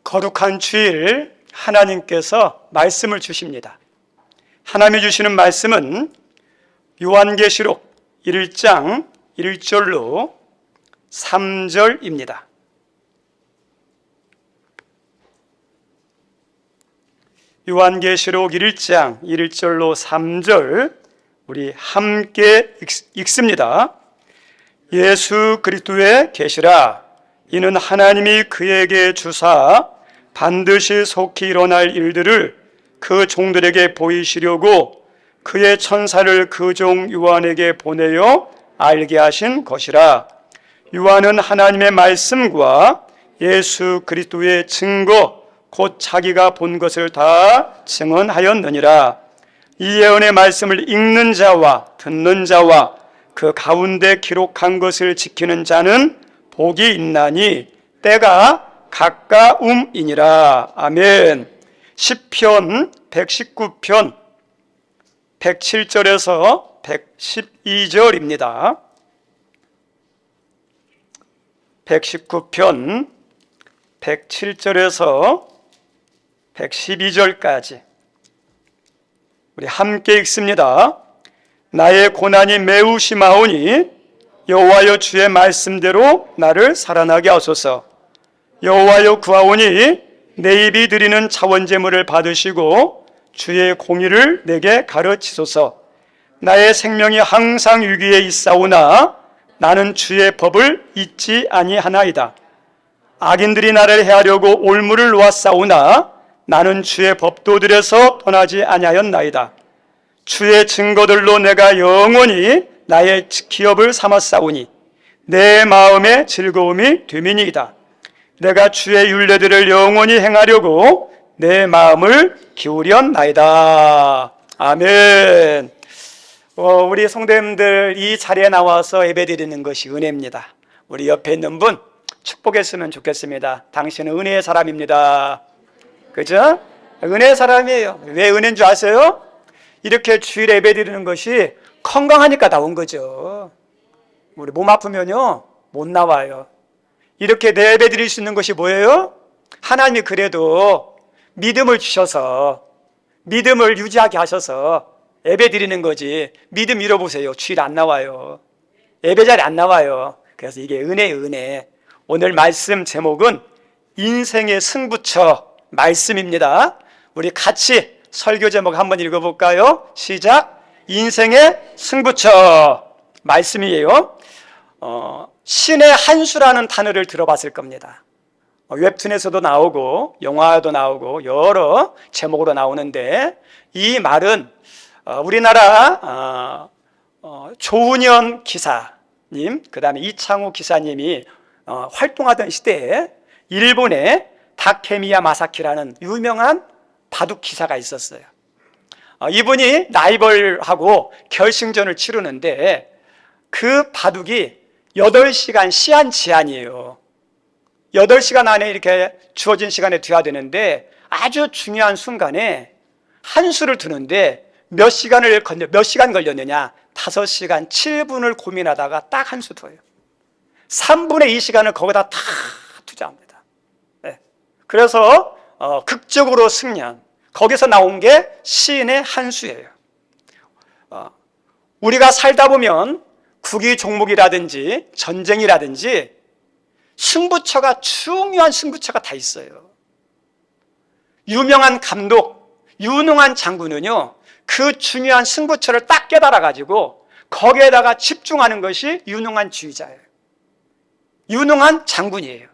거룩한 주일 하나님께서 말씀을 주십니다. 하나님이 주시는 말씀은 요한계시록 1장 1절로 3절입니다. 요한계시록 1장 1절로 3절 우리 함께 읽습니다. 예수 그리스도의 계시라. 이는 하나님이 그에게 주사 반드시 속히 일어날 일들을 그 종들에게 보이시려고 그의 천사를 그 종 요한에게 보내어 알게 하신 것이라. 요한은 하나님의 말씀과 예수 그리스도의 증거 곧 자기가 본 것을 다 증언하였느니라. 이 예언의 말씀을 읽는 자와 듣는 자와 그 가운데 기록한 것을 지키는 자는 복이 있나니 때가 가까움이니라. 아멘. 시편 119편 107절에서 112절입니다. 119편 107절에서 112절까지 우리 함께 읽습니다. 나의 고난이 매우 심하오니 여호와여 주의 말씀대로 나를 살아나게 하소서. 여호와여 구하오니 내 입이 드리는 차원제물을 받으시고 주의 공의를 내게 가르치소서. 나의 생명이 항상 위기에 있사오나 나는 주의 법을 잊지 아니하나이다. 악인들이 나를 해하려고 올무를 놓았사오나 나는 주의 법도들에서 떠나지 아니하였나이다. 주의 증거들로 내가 영원히 나의 기업을 삼았사오니 내 마음의 즐거움이 되민이이다. 내가 주의 율례들을 영원히 행하려고 내 마음을 기울였나이다. 아멘. 우리 성도님들 이 자리에 나와서 예배드리는 것이 은혜입니다. 우리 옆에 있는 분 축복했으면 좋겠습니다. 당신은 은혜의 사람입니다. 그죠? 은혜의 사람이에요. 왜 은혜인 줄 아세요? 이렇게 주일 예배 드리는 것이 건강하니까 나온 거죠. 우리 몸 아프면요 못 나와요. 이렇게 내 예배 드릴 수 있는 것이 뭐예요? 하나님이 그래도 믿음을 주셔서 믿음을 유지하게 하셔서 예배 드리는 거지. 믿음 잃어보세요. 주일 안 나와요. 예배 자리 안 나와요. 그래서 이게 은혜예요, 은혜. 오늘 말씀 제목은 인생의 승부처 말씀입니다. 우리 같이 설교 제목 한번 읽어볼까요? 시작. 인생의 승부처 말씀이에요. 신의 한 수라는 단어를 들어봤을 겁니다. 웹툰에서도 나오고 영화에도 나오고 여러 제목으로 나오는데 이 말은 우리나라 조은현 기사님, 그 다음에 이창우 기사님이 활동하던 시대에 일본의 다케미야 마사키라는 유명한 바둑 기사가 있었어요. 이분이 라이벌하고 결승전을 치르는데 그 바둑이 8시간 시한 제한이에요. 8시간 안에 이렇게 주어진 시간에 돼야 되는데 아주 중요한 순간에 한 수를 두는데 몇 시간 걸렸느냐? 5시간 7분을 고민하다가 딱 한 수 둬요. 3분의 2 시간을 거기다 다 투자합니다. 네. 그래서 극적으로 승리한, 거기서 나온 게 시인의 한 수예요. 우리가 살다 보면 국위 종목이라든지 전쟁이라든지 승부처가, 중요한 승부처가 다 있어요. 유명한 감독, 유능한 장군은요 그 중요한 승부처를 딱 깨달아가지고 거기에다가 집중하는 것이 유능한 지휘자예요. 유능한 장군이에요.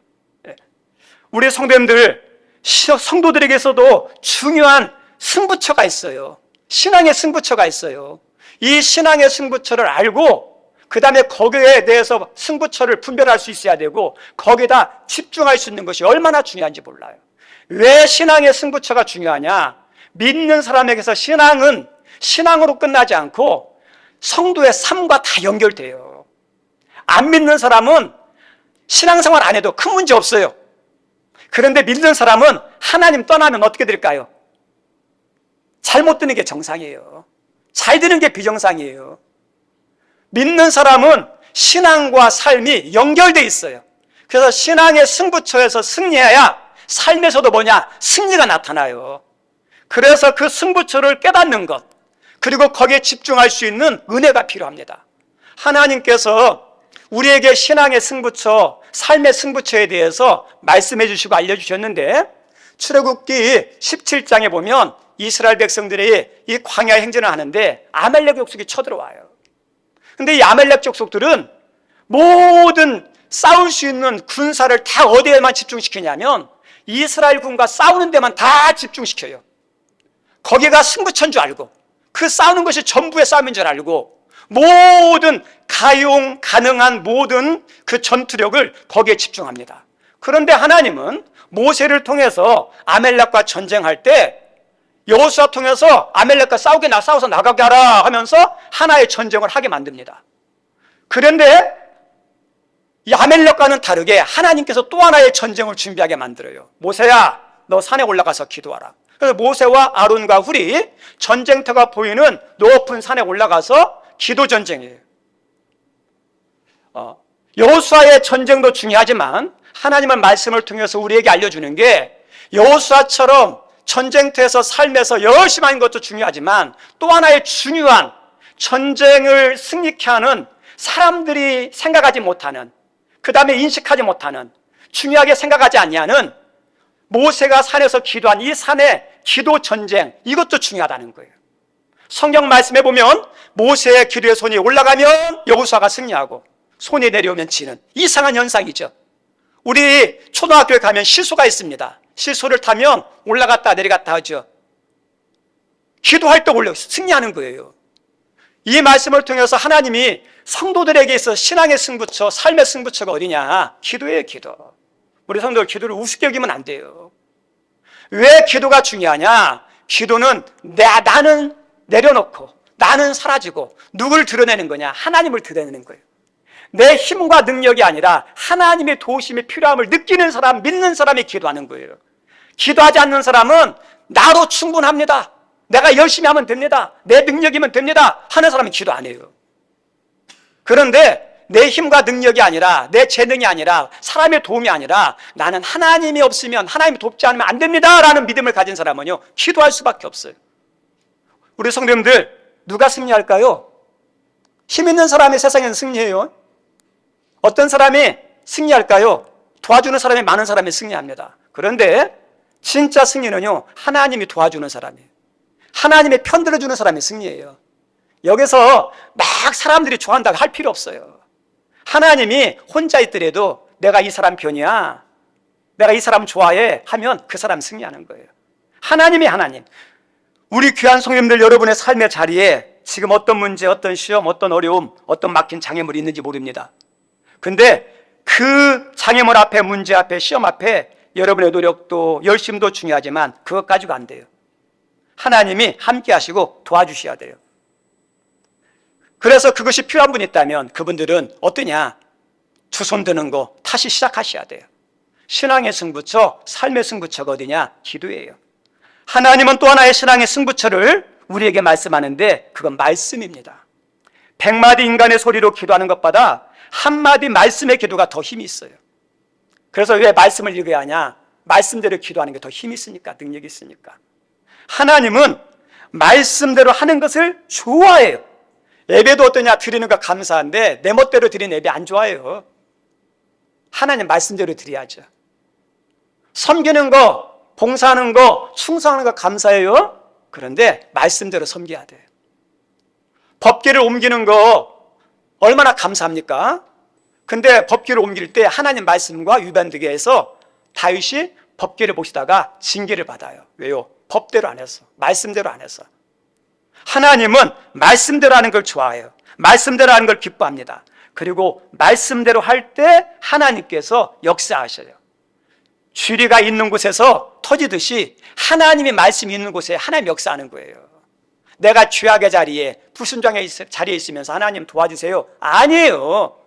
우리 성도들에게서도 중요한 승부처가 있어요. 신앙의 승부처가 있어요. 이 신앙의 승부처를 알고 그 다음에 거기에 대해서 승부처를 분별할 수 있어야 되고 거기에다 집중할 수 있는 것이 얼마나 중요한지 몰라요. 왜 신앙의 승부처가 중요하냐? 믿는 사람에게서 신앙은 신앙으로 끝나지 않고 성도의 삶과 다 연결돼요. 안 믿는 사람은 신앙생활 안 해도 큰 문제 없어요. 그런데 믿는 사람은 하나님 떠나면 어떻게 될까요? 잘못 드는 게 정상이에요. 잘 드는 게 비정상이에요. 믿는 사람은 신앙과 삶이 연결돼 있어요. 그래서 신앙의 승부처에서 승리해야 삶에서도 뭐냐? 승리가 나타나요. 그래서 그 승부처를 깨닫는 것, 그리고 거기에 집중할 수 있는 은혜가 필요합니다. 하나님께서 우리에게 신앙의 승부처, 삶의 승부처에 대해서 말씀해 주시고 알려주셨는데, 출애굽기 17장에 보면 이스라엘 백성들이 이 광야 행진을 하는데 아말렉 족속이 쳐들어와요. 근데 이 아말렉 족속들은 모든 싸울 수 있는 군사를 다 어디에만 집중시키냐면 이스라엘 군과 싸우는 데만 다 집중시켜요. 거기가 승부처인 줄 알고, 그 싸우는 것이 전부의 싸움인 줄 알고, 모든 가용 가능한 모든 그 전투력을 거기에 집중합니다. 그런데 하나님은 모세를 통해서 아말렉과 전쟁할 때 여호수아 통해서 아말렉과 싸워서 나가게 하라 하면서 하나의 전쟁을 하게 만듭니다. 그런데 이 아말렉과는 다르게 하나님께서 또 하나의 전쟁을 준비하게 만들어요. 모세야, 너 산에 올라가서 기도하라. 그래서 모세와 아론과 훌이 전쟁터가 보이는 높은 산에 올라가서 기도 전쟁이에요. 여호수아의 전쟁도 중요하지만 하나님의 말씀을 통해서 우리에게 알려주는 게, 여호수아처럼 전쟁터에서 삶에서 열심히 하는 것도 중요하지만 또 하나의 중요한 전쟁을 승리케 하는, 사람들이 생각하지 못하는, 그 다음에 인식하지 못하는, 중요하게 생각하지 아니하는 모세가 산에서 기도한 이 산의 기도 전쟁, 이것도 중요하다는 거예요. 성경 말씀에 보면 모세의 기도의 손이 올라가면 여호수아가 승리하고 손이 내려오면 지는, 이상한 현상이죠. 우리 초등학교에 가면 시소가 있습니다. 시소를 타면 올라갔다 내려갔다 하죠. 기도할 때 올려 승리하는 거예요. 이 말씀을 통해서 하나님이 성도들에게 있어 신앙의 승부처, 삶의 승부처가 어디냐? 기도예요, 기도. 우리 성도들 기도를 우습게 여기면 안 돼요. 왜 기도가 중요하냐? 기도는 나는 내려놓고 나는 사라지고 누굴 드러내는 거냐? 하나님을 드러내는 거예요. 내 힘과 능력이 아니라 하나님의 도우심이 필요함을 느끼는 사람, 믿는 사람이 기도하는 거예요. 기도하지 않는 사람은 나로 충분합니다, 내가 열심히 하면 됩니다, 내 능력이면 됩니다 하는 사람은 기도 안 해요. 그런데 내 힘과 능력이 아니라, 내 재능이 아니라, 사람의 도움이 아니라 나는 하나님이 없으면, 하나님이 돕지 않으면 안 됩니다 라는 믿음을 가진 사람은요, 기도할 수밖에 없어요. 우리 성도님들, 누가 승리할까요? 힘 있는 사람이 세상에는 승리해요. 어떤 사람이 승리할까요? 도와주는 사람이 많은 사람이 승리합니다. 그런데 진짜 승리는요, 하나님이 도와주는 사람이에요. 하나님의 편 들어주는 사람이 승리예요. 여기서 막 사람들이 좋아한다고 할 필요 없어요. 하나님이 혼자 있더라도 내가 이 사람 편이야, 내가 이 사람 좋아해 하면 그 사람 승리하는 거예요. 하나님이 하나님. 우리 귀한 성도님들, 여러분의 삶의 자리에 지금 어떤 문제, 어떤 시험, 어떤 어려움, 어떤 막힌 장애물이 있는지 모릅니다. 근데 그 장애물 앞에, 문제 앞에, 시험 앞에 여러분의 노력도 열심도 중요하지만 그것 가지고 안 돼요. 하나님이 함께 하시고 도와주셔야 돼요. 그래서 그것이 필요한 분이 있다면 그분들은 어떠냐? 두 손 드는 거 다시 시작하셔야 돼요. 신앙의 승부처, 삶의 승부처가 어디냐? 기도예요. 하나님은 또 하나의 신앙의 승부처를 우리에게 말씀하는데 그건 말씀입니다. 100마디 인간의 소리로 기도하는 것보다 한마디 말씀의 기도가 더 힘이 있어요. 그래서 왜 말씀을 읽어야 하냐? 말씀대로 기도하는 게 더 힘이 있으니까, 능력이 있으니까. 하나님은 말씀대로 하는 것을 좋아해요. 예배도 어떠냐? 드리는 거 감사한데 내 멋대로 드리는 예배 안 좋아해요. 하나님 말씀대로 드려야죠. 섬기는 거, 봉사하는 거, 충성하는 거 감사해요. 그런데 말씀대로 섬겨야 돼요. 법궤를 옮기는 거 얼마나 감사합니까? 근데 법궤를 옮길 때 하나님 말씀과 위반되게 해서 다윗이 법궤를 보시다가 징계를 받아요. 왜요? 법대로 안 해서, 말씀대로 안 해서. 하나님은 말씀대로 하는 걸 좋아해요. 말씀대로 하는 걸 기뻐합니다. 그리고 말씀대로 할 때 하나님께서 역사하셔요. 쥐리가 있는 곳에서 터지듯이 하나님의 말씀이 있는 곳에 하나님 역사하는 거예요. 내가 죄악의 자리에, 불순종의 자리에 있으면서 하나님 도와주세요, 아니에요.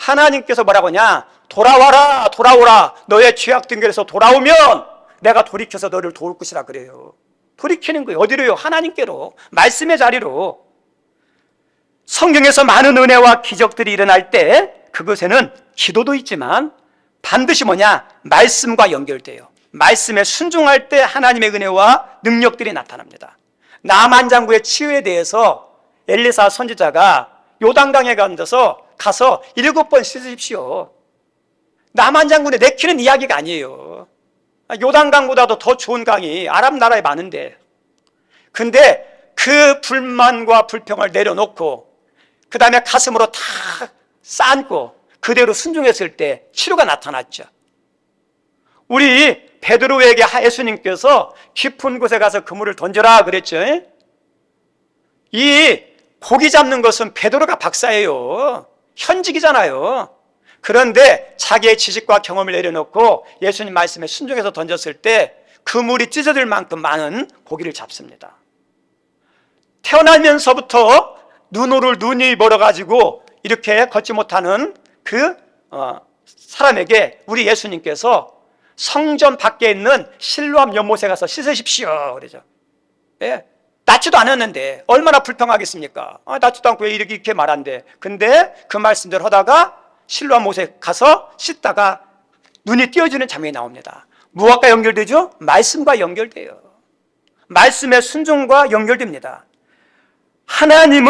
하나님께서 뭐라고 하냐? 돌아와라, 돌아오라. 너의 죄악 등결에서 돌아오면 내가 돌이켜서 너를 도울 것이라 그래요. 돌이키는 거예요. 어디로요? 하나님께로, 말씀의 자리로. 성경에서 많은 은혜와 기적들이 일어날 때 그것에는 기도도 있지만 반드시 뭐냐? 말씀과 연결돼요. 말씀에 순종할 때 하나님의 은혜와 능력들이 나타납니다. 나만 장구의 치유에 대해서 엘리사 선지자가 요단강에 가서 7번 씻으십시오. 나만 장군에 내키는 이야기가 아니에요. 요단강보다도 더 좋은 강이 아랍 나라에 많은데, 근데 그 불만과 불평을 내려놓고 그 다음에 가슴으로 다 쌓고 그대로 순종했을 때 치료가 나타났죠. 우리 베드로에게 예수님께서 깊은 곳에 가서 그물을 던져라 그랬죠. 이 고기 잡는 것은 베드로가 박사예요. 현직이잖아요. 그런데 자기의 지식과 경험을 내려놓고 예수님 말씀에 순종해서 던졌을 때 그물이 찢어질 만큼 많은 고기를 잡습니다. 태어나면서부터 눈이 멀어가지고 이렇게 걷지 못하는 그 사람에게 우리 예수님께서 성전 밖에 있는 실로암 연못에 가서 씻으십시오 그러죠. 예, 낫지도 않았는데 얼마나 불평하겠습니까? 낫지도 않고 왜 이렇게 말한대. 근데 그 말씀대로 하다가 실로암 못에 가서 씻다가 눈이 띄어지는 장면이 나옵니다. 무엇과 연결되죠? 말씀과 연결돼요. 말씀의 순종과 연결됩니다. 하나님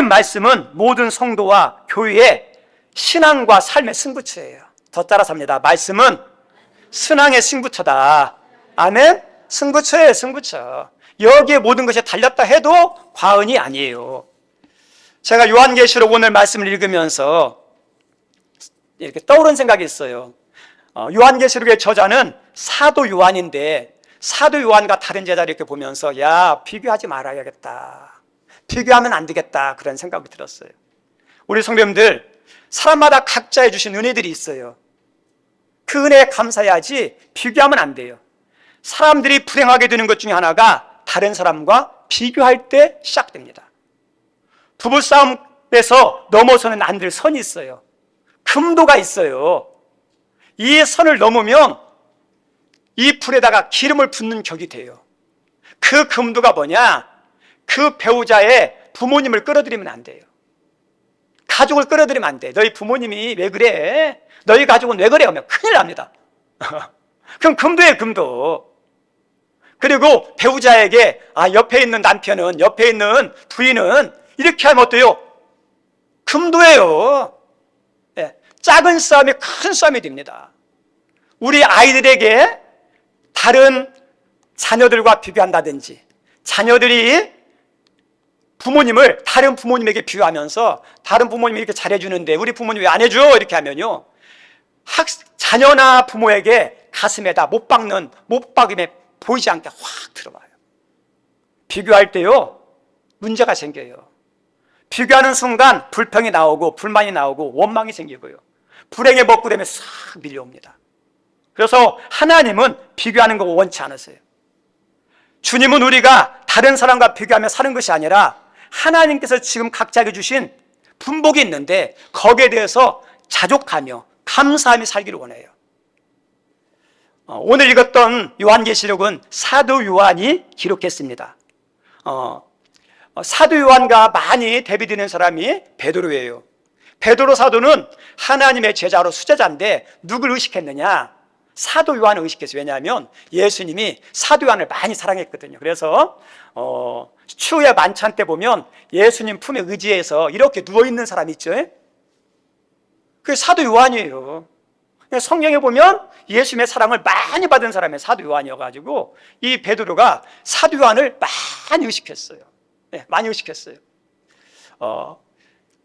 말씀은 모든 성도와 교회의 신앙과 삶의 승부처예요. 더 따라서 합니다. 말씀은 신앙의 승부처다. 아멘? 승부처예요, 승부처. 여기에 모든 것이 달렸다 해도 과언이 아니에요. 제가 요한계시록 오늘 말씀을 읽으면서 이렇게 떠오른 생각이 있어요. 요한계시록의 저자는 사도 요한인데 사도 요한과 다른 제자를 이렇게 보면서 야, 비교하지 말아야겠다. 비교하면 안 되겠다. 그런 생각이 들었어요. 우리 성도님들, 사람마다 각자의 주신 은혜들이 있어요. 그 은혜에 감사해야지 비교하면 안 돼요. 사람들이 불행하게 되는 것 중에 하나가 다른 사람과 비교할 때 시작됩니다. 부부싸움에서 넘어서는 안 될 선이 있어요. 금도가 있어요. 이 선을 넘으면 이 불에다가 기름을 붓는 격이 돼요. 그 금도가 뭐냐? 그 배우자의 부모님을 끌어들이면 안 돼요. 가족을 끌어들이면 안 돼. 너희 부모님이 왜 그래? 너희 가족은 왜 그래? 하면 큰일 납니다. 그럼 금도예요, 금도. 그리고 배우자에게 옆에 있는 남편은, 옆에 있는 부인은 이렇게 하면 어때요? 금도예요. 네. 작은 싸움이 큰 싸움이 됩니다. 우리 아이들에게 다른 자녀들과 비교한다든지, 자녀들이 부모님을 다른 부모님에게 비유하면서 다른 부모님이 이렇게 잘해주는데 우리 부모님 왜 안 해줘? 이렇게 하면요, 자녀나 부모에게 가슴에다 못 박음에 보이지 않게 확 들어와요. 비교할 때요, 문제가 생겨요. 비교하는 순간 불평이 나오고 불만이 나오고 원망이 생기고요, 불행의 먹구름에 싹 밀려옵니다. 그래서 하나님은 비교하는 거 원치 않으세요. 주님은 우리가 다른 사람과 비교하며 사는 것이 아니라 하나님께서 지금 각자에게 주신 분복이 있는데 거기에 대해서 자족하며 감사하며 살기를 원해요. 오늘 읽었던 요한계시록은 사도 요한이 기록했습니다. 사도 요한과 많이 대비되는 사람이 베드로예요. 베드로 사도는 하나님의 제자로 수제자인데 누굴 의식했느냐? 사도 요한을 의식했어요. 왜냐하면 예수님이 사도 요한을 많이 사랑했거든요. 그래서 추후의 만찬 때 보면 예수님 품에 의지해서 이렇게 누워있는 사람이 있죠. 그게 사도 요한이에요. 성경에 보면 예수님의 사랑을 많이 받은 사람이 사도 요한이어가지고 이 베드로가 사도 요한을 많이 의식했어요. 네, 많이 의식했어요.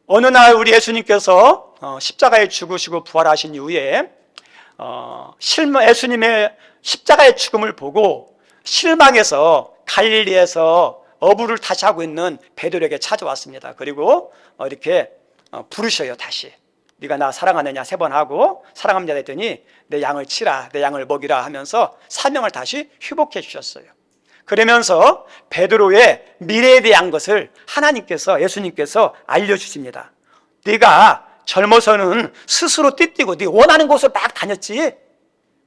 어느 날 우리 예수님께서 십자가에 죽으시고 부활하신 이후에 예수님의 십자가의 죽음을 보고 실망해서 갈릴리에서 어부를 다시 하고 있는 베드로에게 찾아왔습니다. 그리고 이렇게 부르셔요. 다시 네가 나 사랑하느냐 3번 하고 사랑합니다 했더니 내 양을 치라, 내 양을 먹이라 하면서 사명을 다시 회복해 주셨어요. 그러면서 베드로의 미래에 대한 것을 하나님께서, 예수님께서 알려주십니다. 네가 젊어서는 스스로 띠뛰고 네 원하는 곳으로 막 다녔지.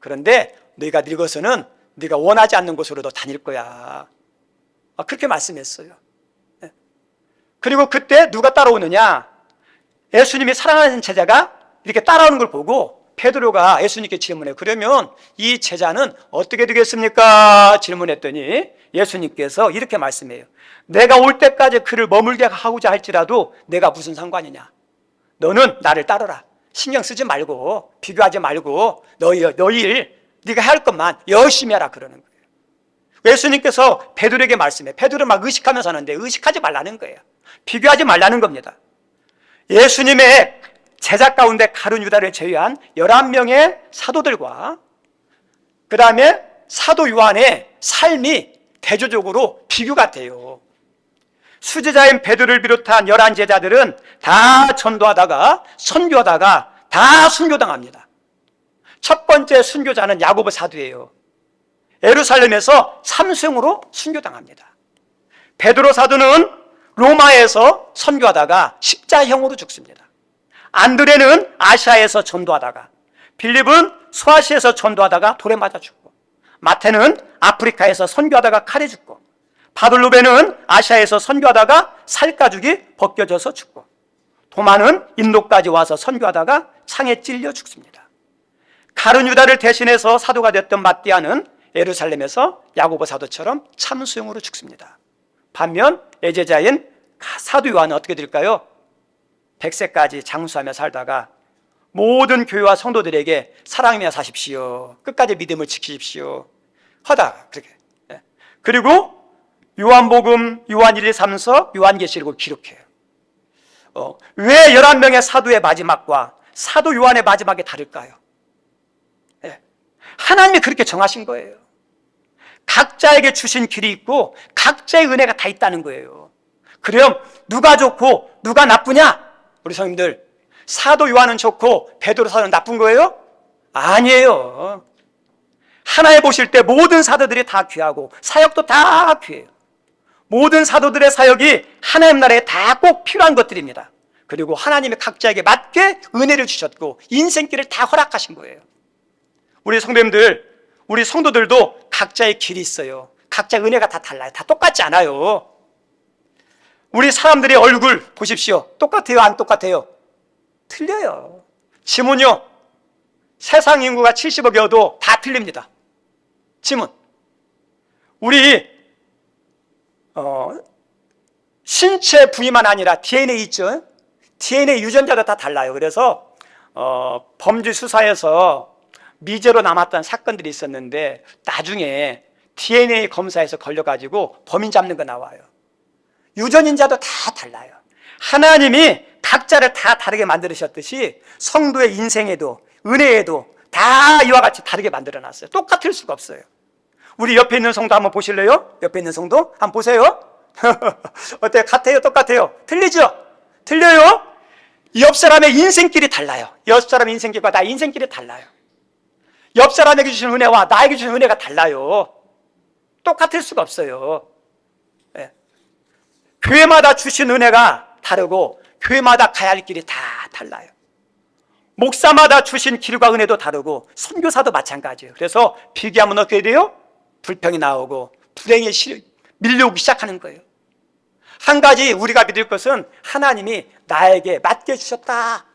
그런데 네가 늙어서는 네가 원하지 않는 곳으로도 다닐 거야. 그렇게 말씀했어요. 그리고 그때 누가 따라오느냐? 예수님이 사랑하는 제자가 이렇게 따라오는 걸 보고 베드로가 예수님께 질문해요. 그러면 이 제자는 어떻게 되겠습니까? 질문했더니 예수님께서 이렇게 말씀해요. 내가 올 때까지 그를 머물게 하고자 할지라도 내가 무슨 상관이냐? 너는 나를 따르라. 신경 쓰지 말고 비교하지 말고 너희 일 네가 할 것만 열심히 하라 그러는 거예요. 예수님께서 베드로에게 말씀해. 베드로 막 의식하면서 하는데 의식하지 말라는 거예요. 비교하지 말라는 겁니다. 예수님의 제자 가운데 가룟 유다를 제외한 11명의 사도들과 그 다음에 사도 요한의 삶이 대조적으로 비교가 돼요. 수제자인 베드로를 비롯한 11제자들은 다 전도하다가 선교하다가 다 순교당합니다. 첫 번째 순교자는 야고보 사도예요. 예루살렘에서 삼수형으로 순교당합니다. 베드로 사도는 로마에서 선교하다가 십자형으로 죽습니다. 안드레는 아시아에서 전도하다가, 빌립은 소아시아에서 전도하다가 돌에 맞아 죽고, 마태는 아프리카에서 선교하다가 칼에 죽고, 바돌로베는 아시아에서 선교하다가 살가죽이 벗겨져서 죽고, 도마는 인도까지 와서 선교하다가 창에 찔려 죽습니다. 가룟 유다를 대신해서 사도가 됐던 마띠아는 예루살렘에서 야고보 사도처럼 참수형으로 죽습니다. 반면 애제자인 사도 요한은 어떻게 될까요? 100세까지 장수하며 살다가 모든 교회와 성도들에게 사랑하며 사십시오, 끝까지 믿음을 지키십시오 하다 그렇게. 그리고 요한복음, 요한 1, 2, 3서, 요한계시록을 기록해요. 왜 11명의 사도의 마지막과 사도 요한의 마지막이 다를까요? 하나님이 그렇게 정하신 거예요. 각자에게 주신 길이 있고 각자의 은혜가 다 있다는 거예요. 그럼 누가 좋고 누가 나쁘냐? 우리 성님들, 사도 요한은 좋고 베드로 사도는 나쁜 거예요? 아니에요. 하나에 보실 때 모든 사도들이 다 귀하고 사역도 다 귀해요. 모든 사도들의 사역이 하나님 나라에 다 꼭 필요한 것들입니다. 그리고 하나님이 각자에게 맞게 은혜를 주셨고 인생길을 다 허락하신 거예요. 우리 성도님들, 우리 성도들도 각자의 길이 있어요. 각자의 은혜가 다 달라요. 다 똑같지 않아요. 우리 사람들의 얼굴 보십시오. 똑같아요? 안 똑같아요? 틀려요. 지문요, 세상 인구가 70억이어도 다 틀립니다. 지문. 우리 신체 부위만 아니라 DNA 있죠? DNA 유전자도 다 달라요. 그래서 범죄 수사에서 미제로 남았던 사건들이 있었는데 나중에 DNA 검사에서 걸려가지고 범인 잡는 거 나와요. 유전인자도 다 달라요. 하나님이 각자를 다 다르게 만드셨듯이 성도의 인생에도 은혜에도 다 이와 같이 다르게 만들어놨어요. 똑같을 수가 없어요. 우리 옆에 있는 성도 한번 보실래요? 옆에 있는 성도 한번 보세요. 어때요? 같아요? 똑같아요? 틀리죠? 틀려요? 옆 사람의 인생길이 달라요. 옆 사람의 인생길과 나의 인생길이 달라요. 옆 사람에게 주신 은혜와 나에게 주신 은혜가 달라요. 똑같을 수가 없어요. 네. 교회마다 주신 은혜가 다르고 교회마다 가야 할 길이 다 달라요. 목사마다 주신 길과 은혜도 다르고 선교사도 마찬가지예요. 그래서 비교하면 어떻게 돼요? 불평이 나오고 불행에 밀려오기 시작하는 거예요. 한 가지 우리가 믿을 것은 하나님이 나에게 맞게 주셨다.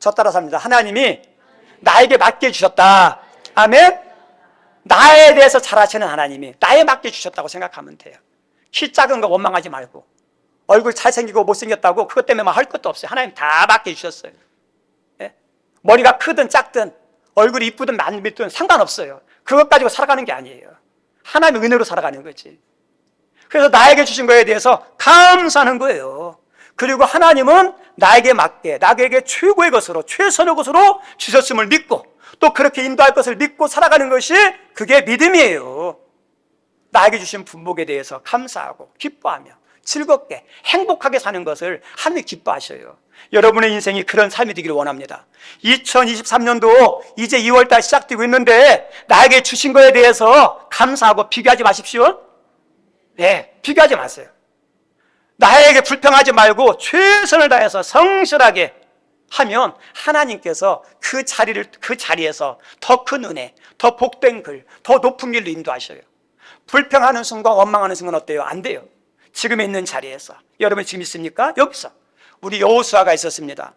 저 따라서 합니다. 하나님이 나에게 맞게 주셨다. 아멘. 나에 대해서 잘 아시는 하나님이 나에 맞게 주셨다고 생각하면 돼요. 키 작은 거 원망하지 말고, 얼굴 잘생기고 못생겼다고 그것 때문에 막 할 것도 없어요. 하나님 다 맞게 주셨어요. 네? 머리가 크든 작든 얼굴이 이쁘든 안 이쁘든 상관없어요. 그것 가지고 살아가는 게 아니에요. 하나님의 은혜로 살아가는 거지. 그래서 나에게 주신 거에 대해서 감사하는 거예요. 그리고 하나님은 나에게 맞게, 나에게 최고의 것으로, 최선의 것으로 주셨음을 믿고 또 그렇게 인도할 것을 믿고 살아가는 것이 그게 믿음이에요. 나에게 주신 분복에 대해서 감사하고 기뻐하며 즐겁게 행복하게 사는 것을 하나님이 기뻐하셔요. 여러분의 인생이 그런 삶이 되기를 원합니다. 2023년도 이제 2월달 시작되고 있는데 나에게 주신 거에 대해서 감사하고 비교하지 마십시오. 네, 비교하지 마세요. 나에게 불평하지 말고 최선을 다해서 성실하게 하면 하나님께서 그 자리에서 더 큰 은혜, 더 복된 글, 더 높은 길로 인도하셔요. 불평하는 순간, 원망하는 순간 어때요? 안 돼요. 지금 있는 자리에서. 여러분 지금 있습니까? 여기서 우리 여호수아가 있었습니다.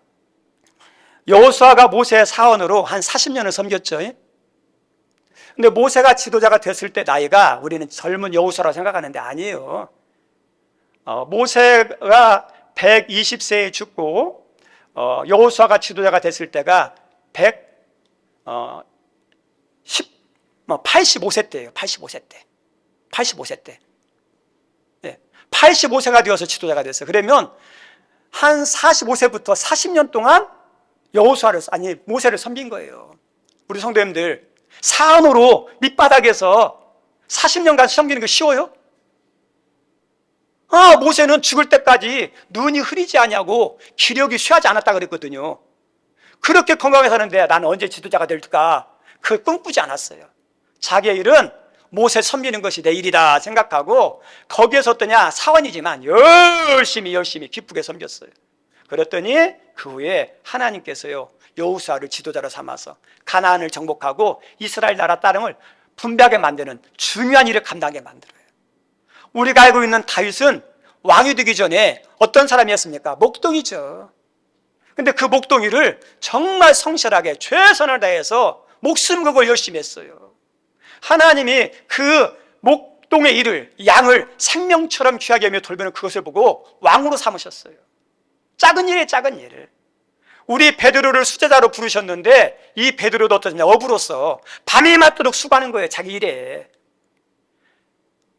여호수아가 모세의 사원으로 한 40년을 섬겼죠. 근데 모세가 지도자가 됐을 때 나이가 우리는 젊은 여호수아라고 생각하는데 아니에요. 모세가 120세에 죽고 여호수아가 지도자가 됐을 때가 85세 때예요. 85세 때. 85세 때. 85세가 되어서 지도자가 됐어요. 그러면 한 45세부터 40년 동안 모세를 섬긴 거예요. 우리 성도님들, 사원으로 밑바닥에서 40년간 섬기는 거 쉬워요? 모세는 죽을 때까지 눈이 흐리지 않냐고 기력이 쇠하지 않았다 그랬거든요. 그렇게 건강하게 사는데 나는 언제 지도자가 될까? 그걸 꿈꾸지 않았어요. 자기의 일은 모세 섬기는 것이 내 일이다 생각하고 거기에서 어떠냐? 사원이지만 열심히 기쁘게 섬겼어요. 그랬더니 그 후에 하나님께서요, 여호수아를 지도자로 삼아서 가나안을 정복하고 이스라엘 나라 땅을 분배하게 만드는 중요한 일을 감당하게 만들어요. 우리가 알고 있는 다윗은 왕이 되기 전에 어떤 사람이었습니까? 목동이죠. 근데 그 목동이를 정말 성실하게 최선을 다해서 목숨 걸고 열심히 했어요. 하나님이 그 목동의 일을, 양을 생명처럼 귀하게 하며 돌보는 그것을 보고 왕으로 삼으셨어요. 작은 일에 작은 일을. 우리 베드로를 수제자로 부르셨는데 이 베드로도 어떠냐? 어부로서 밤이 맞도록 수고하는 거예요. 자기 일에.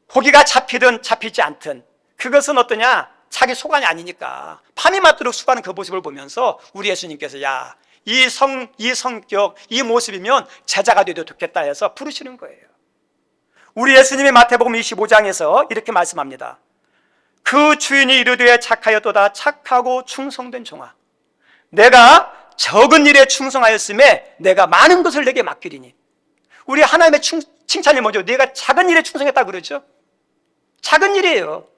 고기가 잡히든 잡히지 않든 그것은 어떠냐? 자기 소관이 아니니까 밤이 맞도록 수고하는 그 모습을 보면서 우리 예수님께서 이 성격, 이 모습이면 제자가 되어도 좋겠다 해서 부르시는 거예요. 우리 예수님이 마태복음 25장에서 이렇게 말씀합니다. 그 주인이 이르되 착하였도다. 착하고 충성된 종아, 내가 적은 일에 충성하였음에 내가 많은 것을 내게 맡기리니. 우리 하나님의 칭찬이 뭐죠? 내가 작은 일에 충성했다 그러죠. 작은 일이에요.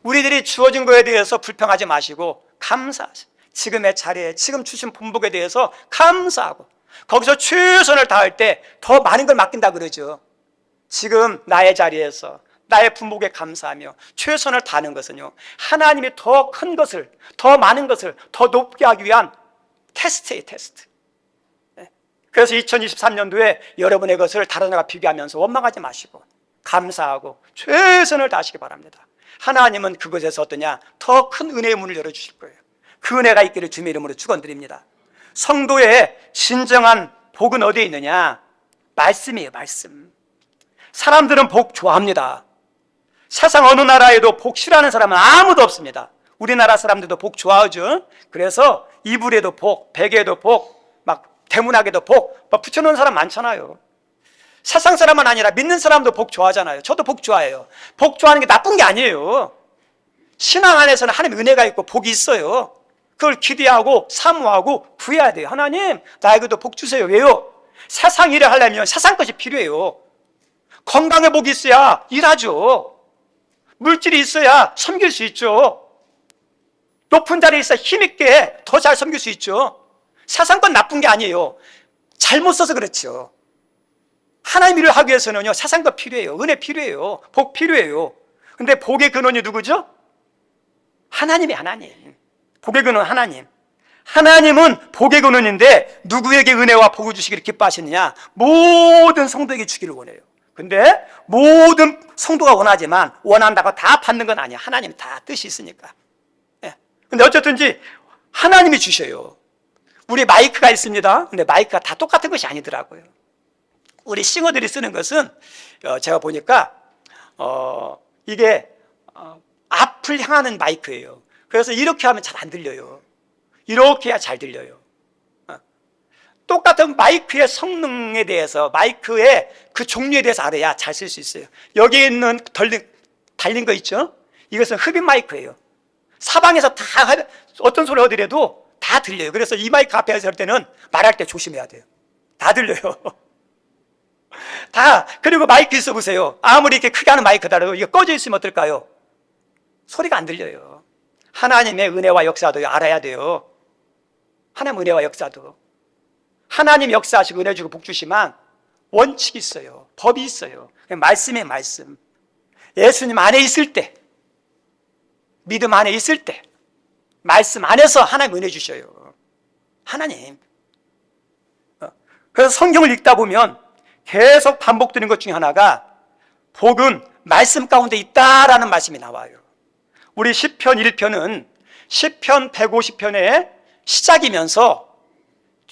우리들이 주어진 거에 대해서 불평하지 마시고 감사하세요. 지금의 자리에, 지금 주신 본복에 대해서 감사하고 거기서 최선을 다할 때 더 많은 걸 맡긴다 그러죠. 지금 나의 자리에서 나의 분복에 감사하며 최선을 다하는 것은요, 하나님이 더 큰 것을, 더 많은 것을 더 높게 하기 위한 테스트예요, 테스트. 그래서 2023년도에 여러분의 것을 다른 나라가 비교하면서 원망하지 마시고 감사하고 최선을 다하시기 바랍니다. 하나님은 그것에서 어떠냐? 더 큰 은혜의 문을 열어주실 거예요. 그 은혜가 있기를 주님의 이름으로 축원드립니다. 성도의 진정한 복은 어디에 있느냐? 말씀이에요, 말씀. 사람들은 복 좋아합니다. 세상 어느 나라에도 복 싫어하는 사람은 아무도 없습니다. 우리나라 사람들도 복 좋아하죠. 그래서 이불에도 복, 베개에도 복, 막 대문학에도 복, 막 붙여놓은 사람 많잖아요. 세상 사람만 아니라 믿는 사람도 복 좋아하잖아요. 저도 복 좋아해요. 복 좋아하는 게 나쁜 게 아니에요. 신앙 안에서는 하나님의 은혜가 있고 복이 있어요. 그걸 기대하고 사모하고 구해야 돼요. 하나님, 나에게도 복 주세요. 왜요? 세상 일을 하려면 세상 것이 필요해요. 건강에 복이 있어야 일하죠. 물질이 있어야 섬길 수 있죠. 높은 자리에 있어야 힘있게 더 잘 섬길 수 있죠. 세상 건 나쁜 게 아니에요. 잘못 써서 그렇죠. 하나님 일을 하기 위해서는요, 세상 것 필요해요. 은혜 필요해요. 복 필요해요. 근데 복의 근원이 누구죠? 하나님이 하나님. 복의 근원 하나님. 하나님은 복의 근원인데 누구에게 은혜와 복을 주시기를 기뻐하시느냐? 모든 성도에게 주기를 원해요. 근데 모든 성도가 원하지만 원한다고 다 받는 건 아니야. 하나님 다 뜻이 있으니까. 근데 어쨌든지 하나님이 주셔요. 우리 마이크가 있습니다. 근데 마이크가 다 똑같은 것이 아니더라고요. 우리 싱어들이 쓰는 것은 제가 보니까 이게 앞을 향하는 마이크예요. 그래서 이렇게 하면 잘 안 들려요. 이렇게 해야 잘 들려요. 똑같은 마이크의 성능에 대해서, 마이크의 그 종류에 대해서 알아야 잘 쓸 수 있어요. 여기 있는 달린 거 있죠? 이것은 흡입 마이크예요. 사방에서 다 어떤 소리 하더라도 다 들려요. 그래서 이 마이크 앞에서 할 때는 말할 때 조심해야 돼요. 다 들려요. 다. 그리고 마이크 있어 보세요. 아무리 이렇게 크게 하는 마이크더라도 이게 꺼져 있으면 어떨까요? 소리가 안 들려요. 하나님의 은혜와 역사도 알아야 돼요. 하나님 은혜와 역사도. 하나님 역사하시고 은혜 주고 복 주시면 원칙이 있어요. 법이 있어요. 말씀의 말씀. 예수님 안에 있을 때, 믿음 안에 있을 때, 말씀 안에서 하나님 은혜 주셔요. 하나님. 그래서 성경을 읽다 보면 계속 반복되는 것 중에 하나가 복은 말씀 가운데 있다라는 말씀이 나와요. 우리 시편 1편은 시편 150편의 시작이면서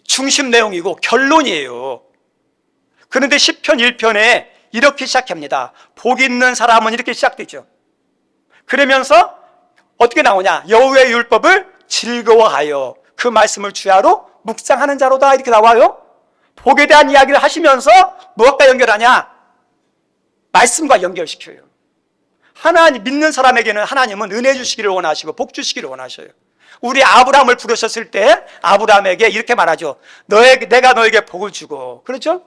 중심 내용이고 결론이에요. 그런데 시편 1편에 이렇게 시작합니다. 복 있는 사람은 이렇게 시작되죠. 그러면서 어떻게 나오냐? 여호와의 율법을 즐거워하여 그 말씀을 주야로 묵상하는 자로다 이렇게 나와요. 복에 대한 이야기를 하시면서 무엇과 연결하냐? 말씀과 연결시켜요. 하나님 믿는 사람에게는 하나님은 은혜 주시기를 원하시고 복 주시기를 원하셔요. 우리 아브라함을 부르셨을 때 아브라함에게 이렇게 말하죠. 내가 너에게 복을 주고, 그렇죠?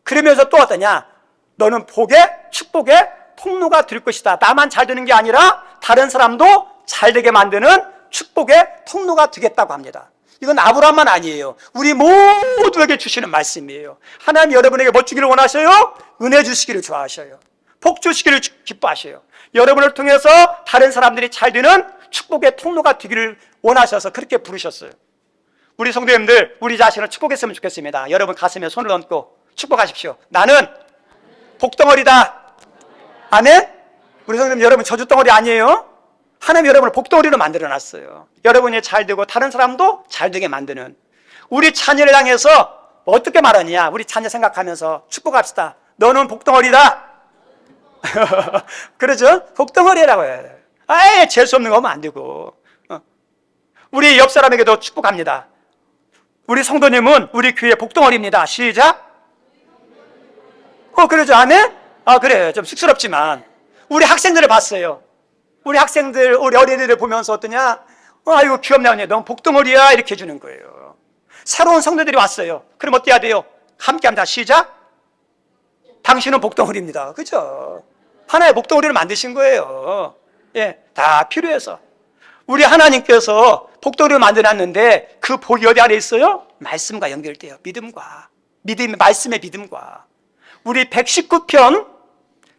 그러면서 또 어떠냐? 너는 복의 축복의 통로가 될 것이다. 나만 잘 되는 게 아니라 다른 사람도 잘 되게 만드는 축복의 통로가 되겠다고 합니다. 이건 아브라함만 아니에요. 우리 모두에게 주시는 말씀이에요. 하나님 여러분에게 뭐 주기를 원하셔요? 은혜 주시기를 좋아하셔요. 복 주시기를 기뻐하셔요. 여러분을 통해서 다른 사람들이 잘 되는 축복의 통로가 되기를 원하셔서 그렇게 부르셨어요. 우리 성도님들, 우리 자신을 축복했으면 좋겠습니다. 여러분 가슴에 손을 얹고 축복하십시오. 나는 복덩어리다. 아멘? 우리 성도님, 여러분 저주덩어리 아니에요? 하나님 여러분을 복덩어리로 만들어놨어요. 여러분이 잘 되고 다른 사람도 잘 되게 만드는, 우리 자녀를 향해서 어떻게 말하느냐? 우리 자녀 생각하면서 축복합시다. 너는 복덩어리다. 그러죠? 복덩어리라고 해요. 아예 재수없는 거 하면 안 되고. 우리 옆 사람에게도 축복합니다. 우리 성도님은 우리 교회 복덩어리입니다. 시작. 그러죠. 아멘? 그래. 좀 쑥스럽지만 우리 학생들을 봤어요. 우리 학생들, 우리 어린이들을 보면서 어떠냐? 아이고 귀엽네 언니, 너무 복덩어리야 이렇게 해주는 거예요. 새로운 성도들이 왔어요. 그럼 어때야 돼요? 함께 합니다. 시작. 당신은 복덩어리입니다. 그죠? 하나의 복덩어리를 만드신 거예요. 예, 다 필요해서. 우리 하나님께서 복덩어리를 만들어놨는데 그 복이 어디 안에 있어요? 말씀과 연결돼요. 믿음, 말씀의 믿음과. 우리 119편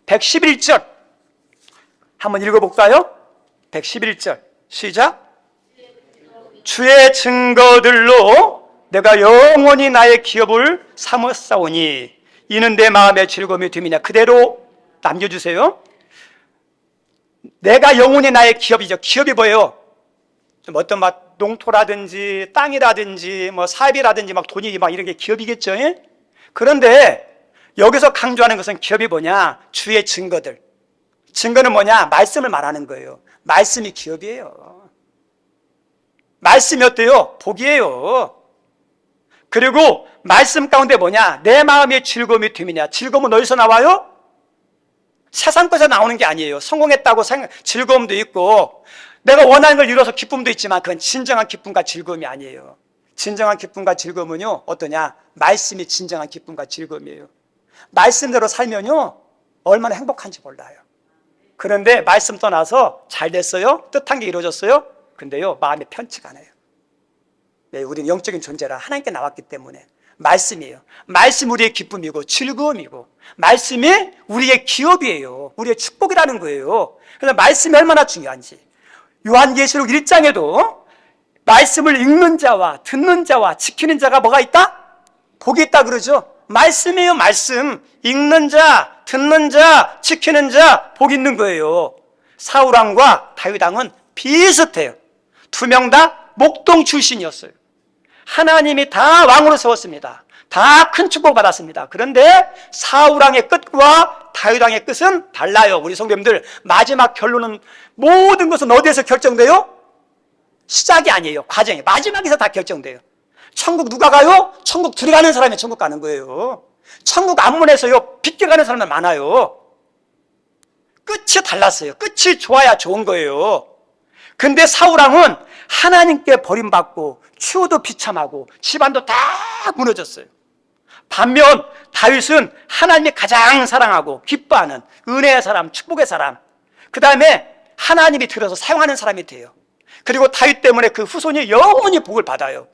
111절 한번 읽어볼까요? 111절 시작. 주의 증거들로 내가 영원히 나의 기업을 삼았사오니 이는 내 마음의 즐거움이 됨이냐. 그대로 남겨주세요. 내가 영원히 나의 기업이죠. 기업이 뭐예요? 좀 어떤 막 농토라든지 땅이라든지 뭐 사업이라든지 막 돈이 막 이런 게 기업이겠죠. 예? 그런데 여기서 강조하는 것은 기업이 뭐냐? 주의 증거들. 증거는 뭐냐? 말씀을 말하는 거예요. 말씀이 기업이에요. 말씀이 어때요? 복이에요. 그리고 말씀 가운데 뭐냐? 내 마음의 즐거움이 됨이냐. 즐거움은 어디서 나와요? 세상 것에서 나오는 게 아니에요. 성공했다고 즐거움도 있고 내가 원하는 걸 이뤄서 기쁨도 있지만 그건 진정한 기쁨과 즐거움이 아니에요. 진정한 기쁨과 즐거움은요 어떠냐? 말씀이 진정한 기쁨과 즐거움이에요. 말씀대로 살면요 얼마나 행복한지 몰라요. 그런데 말씀 떠나서 잘 됐어요? 뜻한 게 이루어졌어요? 근데요 마음이 편치가 않아요. 네, 우리는 영적인 존재라 하나님께 나왔기 때문에 말씀이에요. 말씀 우리의 기쁨이고 즐거움이고 말씀이 우리의 기업이에요. 우리의 축복이라는 거예요. 그래서 말씀이 얼마나 중요한지 요한계시록 1장에도 말씀을 읽는 자와 듣는 자와 지키는 자가 뭐가 있다? 복이 있다 그러죠. 말씀이에요. 말씀. 읽는 자, 듣는 자, 지키는 자 복 있는 거예요. 사울왕과 다윗왕은 비슷해요. 두 명 다 목동 출신이었어요. 하나님이 다 왕으로 세웠습니다. 다 큰 축복 받았습니다. 그런데 사울왕의 끝과 다윗왕의 끝은 달라요. 우리 성도님들, 마지막 결론은 모든 것은 어디에서 결정돼요? 시작이 아니에요. 과정이 마지막에서 다 결정돼요. 천국 누가 가요? 천국 들어가는 사람이 천국 가는 거예요. 천국 앞문에서요 빗겨가는 사람들 많아요. 끝이 달랐어요. 끝이 좋아야 좋은 거예요. 근데 사울왕은 하나님께 버림받고 추호도 비참하고 집안도 다 무너졌어요. 반면 다윗은 하나님이 가장 사랑하고 기뻐하는 은혜의 사람, 축복의 사람, 그 다음에 하나님이 들어서 사용하는 사람이 돼요. 그리고 다윗 때문에 그 후손이 영원히 복을 받아요.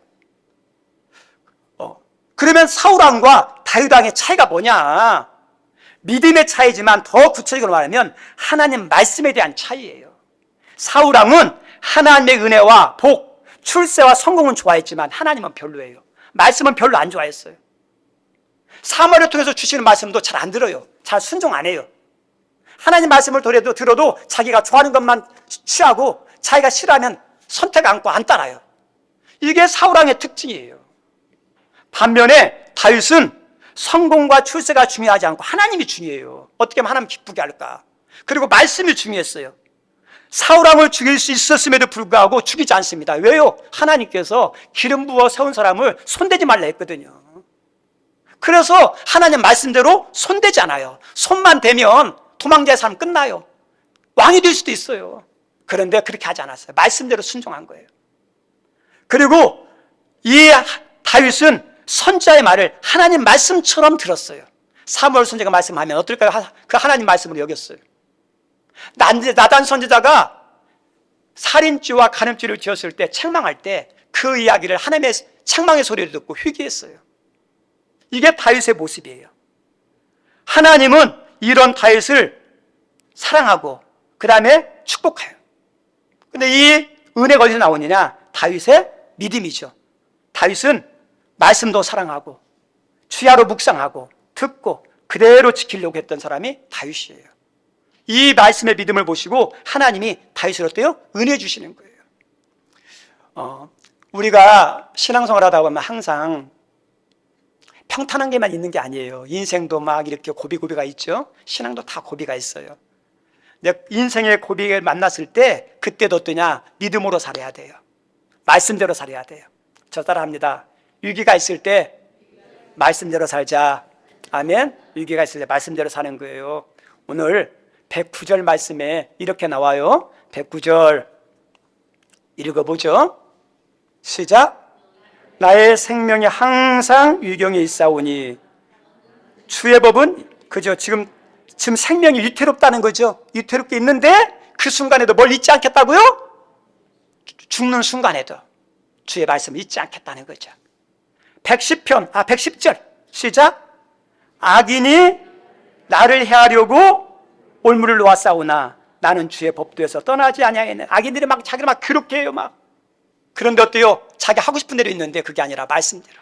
그러면 사울왕과 다윗왕의 차이가 뭐냐? 믿음의 차이지만 더 구체적으로 말하면 하나님 말씀에 대한 차이예요. 사울왕은 하나님의 은혜와 복, 출세와 성공은 좋아했지만 하나님은 별로예요. 말씀은 별로 안 좋아했어요. 사무엘을 통해서 주시는 말씀도 잘 안 들어요. 잘 순종 안 해요. 하나님 말씀을 들어도 자기가 좋아하는 것만 취하고 자기가 싫어하면 선택 않고 안 따라요. 이게 사울왕의 특징이에요. 반면에 다윗은 성공과 출세가 중요하지 않고 하나님이 중요해요. 어떻게 하면 하나님 기쁘게 할까? 그리고 말씀이 중요했어요. 사울왕을 죽일 수 있었음에도 불구하고 죽이지 않습니다. 왜요? 하나님께서 기름 부어 세운 사람을 손대지 말라 했거든요. 그래서 하나님 말씀대로 손대지 않아요. 손만 대면 도망자의 삶 끝나요. 왕이 될 수도 있어요. 그런데 그렇게 하지 않았어요. 말씀대로 순종한 거예요. 그리고 이 다윗은 선지자의 말을 하나님 말씀처럼 들었어요. 사무엘 선지자가 말씀하면 어떨까요? 그 하나님 말씀으로 여겼어요. 나단 선지자가 살인죄와 간음죄를 지었을 때 책망할 때 그 이야기를 하나님의 책망의 소리를 듣고 회개했어요. 이게 다윗의 모습이에요. 하나님은 이런 다윗을 사랑하고 그 다음에 축복해요. 근데 이 은혜가 어디서 나오느냐? 다윗의 믿음이죠. 다윗은 말씀도 사랑하고 주야로 묵상하고 듣고 그대로 지키려고 했던 사람이 다윗이에요. 이 말씀의 믿음을 보시고 하나님이 다윗을 어때요? 은혜 주시는 거예요. 우리가 신앙생활 하다 보면 항상 평탄한 게만 있는 게 아니에요. 인생도 막 이렇게 고비고비가 있죠. 신앙도 다 고비가 있어요. 근데 인생의 고비를 만났을 때 그때도 어떠냐? 믿음으로 살아야 돼요. 말씀대로 살아야 돼요. 저 따라합니다. 위기가 있을 때 말씀대로 살자. 아멘. 위기가 있을 때 말씀대로 사는 거예요. 오늘 109절 말씀에 이렇게 나와요. 109절 읽어보죠. 시작. 나의 생명이 항상 위경에 있사오니 주의 법은 그죠. 지금 생명이 위태롭다는 거죠. 위태롭게 있는데 그 순간에도 뭘 잊지 않겠다고요? 죽는 순간에도 주의 말씀을 잊지 않겠다는 거죠. 110절 시작. 악인이 나를 해하려고 올무를 놓았사오나 나는 주의 법도에서 떠나지 아니하겠네. 악인들이 막 자기를 막 괴롭게 해요. 막. 그런데 어때요? 자기 하고 싶은 대로 있는데 그게 아니라 말씀대로.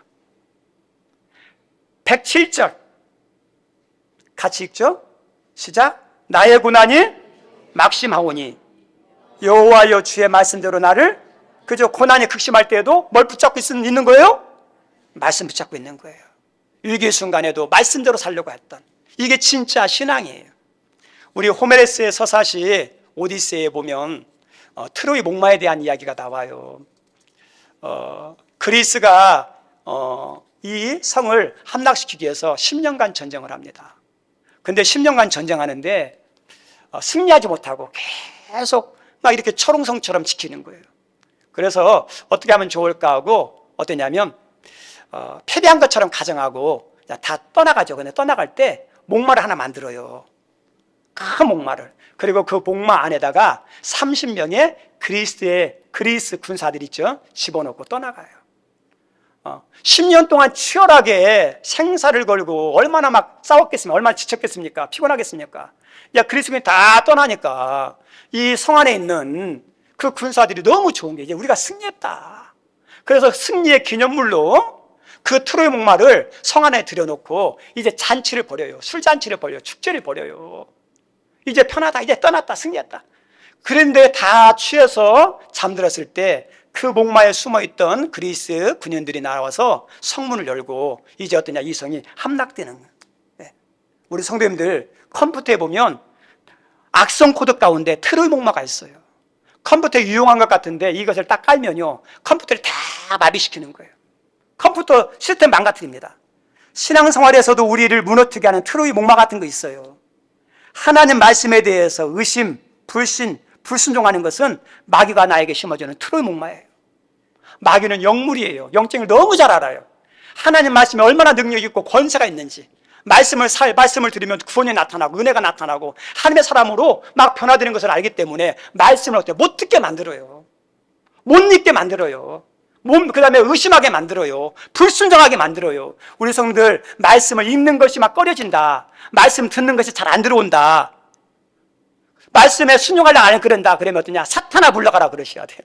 107절 같이 읽죠. 시작. 나의 고난이 막심하오니 여호와여 주의 말씀대로 나를 그저 고난이 극심할 때에도 뭘 붙잡고 있는 거예요? 말씀 붙잡고 있는 거예요. 위기 순간에도 말씀대로 살려고 했던 이게 진짜 신앙이에요. 우리 호메레스의 서사시 오디세이에 보면 트로이 목마에 대한 이야기가 나와요. 그리스가 이 성을 함락시키기 위해서 10년간 전쟁을 합니다. 근데 10년간 전쟁하는데 승리하지 못하고 계속 막 이렇게 철옹성처럼 지키는 거예요. 그래서 어떻게 하면 좋을까 하고 어떠냐면 패배한 것처럼 가정하고 다 떠나가죠. 근데 떠나갈 때 목마를 하나 만들어요. 큰 목마를. 그리고 그 목마 안에다가 30명의 그리스 군사들 있죠. 집어넣고 떠나가요. 10년 동안 치열하게 생사를 걸고 얼마나 막 싸웠겠습니까? 얼마나 지쳤겠습니까? 피곤하겠습니까? 그리스군이 다 떠나니까 이 성 안에 있는 그 군사들이 너무 좋은 게 이제 우리가 승리했다. 그래서 승리의 기념물로 그 트로이 목마를 성 안에 들여놓고 이제 잔치를 벌여요. 술잔치를 벌여요. 축제를 벌여요. 이제 편하다. 이제 떠났다. 승리했다. 그런데 다 취해서 잠들었을 때 그 목마에 숨어있던 그리스 군인들이 나와서 성문을 열고 이제 어떠냐? 이 성이 함락되는 거예요. 네. 우리 성도님들 컴퓨터에 보면 악성 코드 가운데 트로이 목마가 있어요. 컴퓨터에 유용한 것 같은데 이것을 딱 깔면요 컴퓨터를 다 마비시키는 거예요. 컴퓨터 시스템 망가뜨립니다. 신앙생활에서도 우리를 무너뜨리게 하는 트로이 목마 같은 거 있어요. 하나님 말씀에 대해서 의심, 불신, 불순종하는 것은 마귀가 나에게 심어주는 트로이 목마예요. 마귀는 영물이에요. 영적을 너무 잘 알아요. 하나님 말씀에 얼마나 능력이 있고 권세가 있는지 말씀을 들으면 구원이 나타나고 은혜가 나타나고 하나님의 사람으로 막 변화되는 것을 알기 때문에 말씀을 어떻게 못 듣게 만들어요. 못 읽게 만들어요. 그 다음에 의심하게 만들어요. 불순종하게 만들어요. 우리 성도들 말씀을 읽는 것이 막 꺼려진다. 말씀 듣는 것이 잘 안 들어온다. 말씀에 순종하려고 안 그런다. 그러면 어떠냐? 사탄아 불러가라 그러셔야 돼요.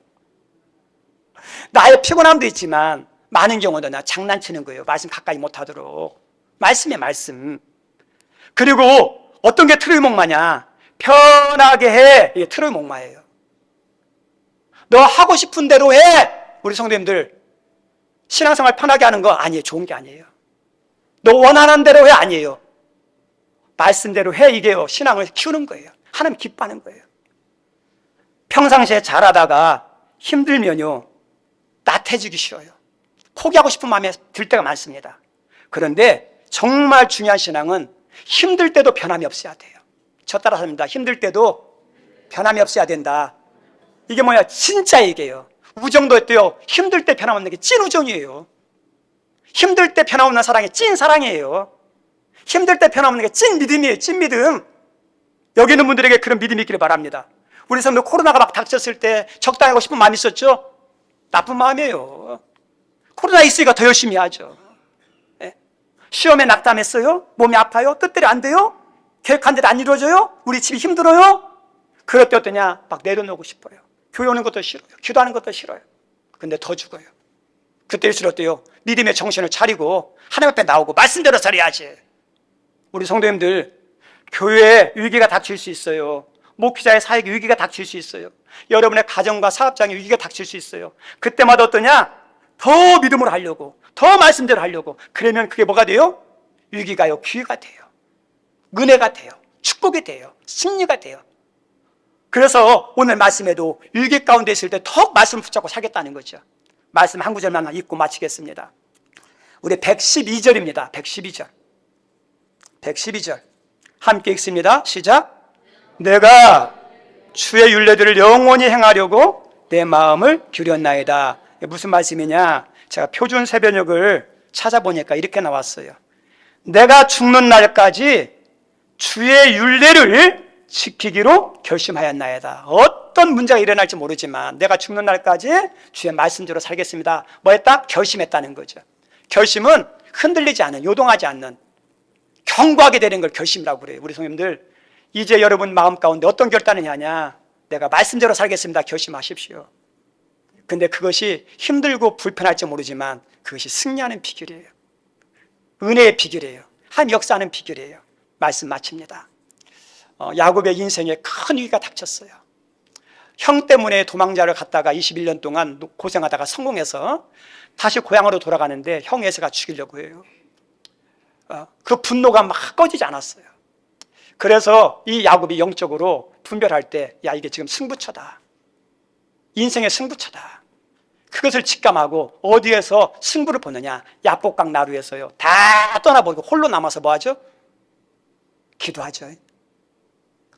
나의 피곤함도 있지만 많은 경우는 장난치는 거예요. 말씀 가까이 못하도록. 말씀이에요, 말씀. 그리고 어떤 게 트로이 목마냐? 편하게 해. 이게 트로이 목마예요. 너 하고 싶은 대로 해. 우리 성도님들, 신앙생활 편하게 하는 거 아니에요. 좋은 게 아니에요. 너 원하는 대로 해. 아니에요. 말씀대로 해. 이게요, 신앙을 키우는 거예요. 하나님 기뻐하는 거예요. 평상시에 잘하다가 힘들면요, 나태해지기 싫어요. 포기하고 싶은 마음이 들 때가 많습니다. 그런데 정말 중요한 신앙은 힘들 때도 변함이 없어야 돼요. 저 따라서 합니다. 힘들 때도 변함이 없어야 된다. 이게 뭐야? 진짜 얘기예요. 우정도 했대요. 힘들 때 변함없는 게 찐 우정이에요. 힘들 때 변함없는 사랑이 찐 사랑이에요. 힘들 때 변함없는 게 찐 믿음이에요. 찐 믿음. 여기 있는 분들에게 그런 믿음이 있기를 바랍니다. 우리 성도 코로나가 막 닥쳤을 때 적당히 하고 싶은 마음이 있었죠? 나쁜 마음이에요. 코로나 있으니까 더 열심히 하죠. 네? 시험에 낙담했어요? 몸이 아파요? 뜻대로 안 돼요? 계획한 대로 안 이루어져요? 우리 집이 힘들어요? 그럴 때 어떠냐? 막 내려놓고 싶어요. 교회 오는 것도 싫어요. 기도하는 것도 싫어요. 근데 더 죽어요. 그때일수록 어때요? 믿음의 정신을 차리고 하나님 앞에 나오고 말씀대로 살아야지. 우리 성도님들, 교회에 위기가 닥칠 수 있어요. 목회자의 사역에 위기가 닥칠 수 있어요. 여러분의 가정과 사업장에 위기가 닥칠 수 있어요. 그때마다 어떠냐? 더 믿음으로 하려고, 더 말씀대로 하려고. 그러면 그게 뭐가 돼요? 위기가요, 기회가 돼요. 은혜가 돼요. 축복이 돼요. 승리가 돼요. 그래서 오늘 말씀에도 위기 가운데 있을 때 더 말씀을 붙잡고 살겠다는 거죠. 말씀 한 구절만 읽고 마치겠습니다. 우리 112절입니다. 112절. 112절. 함께 읽습니다. 시작. 내가 주의 율례들을 영원히 행하려고 내 마음을 기울였나이다. 무슨 말씀이냐? 제가 표준 세변역을 찾아보니까 이렇게 나왔어요. 내가 죽는 날까지 주의 율례를 지키기로 결심하였나이다. 어떤 문제가 일어날지 모르지만 내가 죽는 날까지 주의 말씀대로 살겠습니다. 뭐 했다? 결심했다는 거죠. 결심은 흔들리지 않은, 요동하지 않는, 견고하게 되는 걸 결심이라고 그래요. 우리 성님들, 이제 여러분 마음 가운데 어떤 결단을 하냐? 내가 말씀대로 살겠습니다. 결심하십시오. 근데 그것이 힘들고 불편할지 모르지만 그것이 승리하는 비결이에요. 은혜의 비결이에요. 하나님 역사하는 비결이에요. 말씀 마칩니다. 야곱의 인생에 큰 위기가 닥쳤어요. 형 때문에 도망자를 갔다가 21년 동안 고생하다가 성공해서 다시 고향으로 돌아가는데 형 에서가 죽이려고 해요. 그 분노가 막 꺼지지 않았어요. 그래서 이 야곱이 영적으로 분별할 때, 야, 이게 지금 승부처다. 인생의 승부처다. 그것을 직감하고 어디에서 승부를 보느냐? 야복강 나루에서요. 다 떠나버리고 홀로 남아서 뭐 하죠? 기도하죠.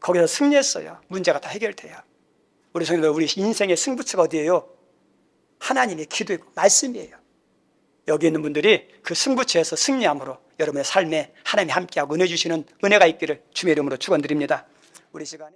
거기서 승리했어요. 문제가 다 해결돼요. 우리 성도들, 우리 인생의 승부처가 어디예요? 하나님의 기도이고 말씀이에요. 여기 있는 분들이 그 승부처에서 승리함으로 여러분의 삶에 하나님이 함께하고 은혜 주시는 은혜가 있기를 주의 이름으로 축원드립니다. 우리 시간에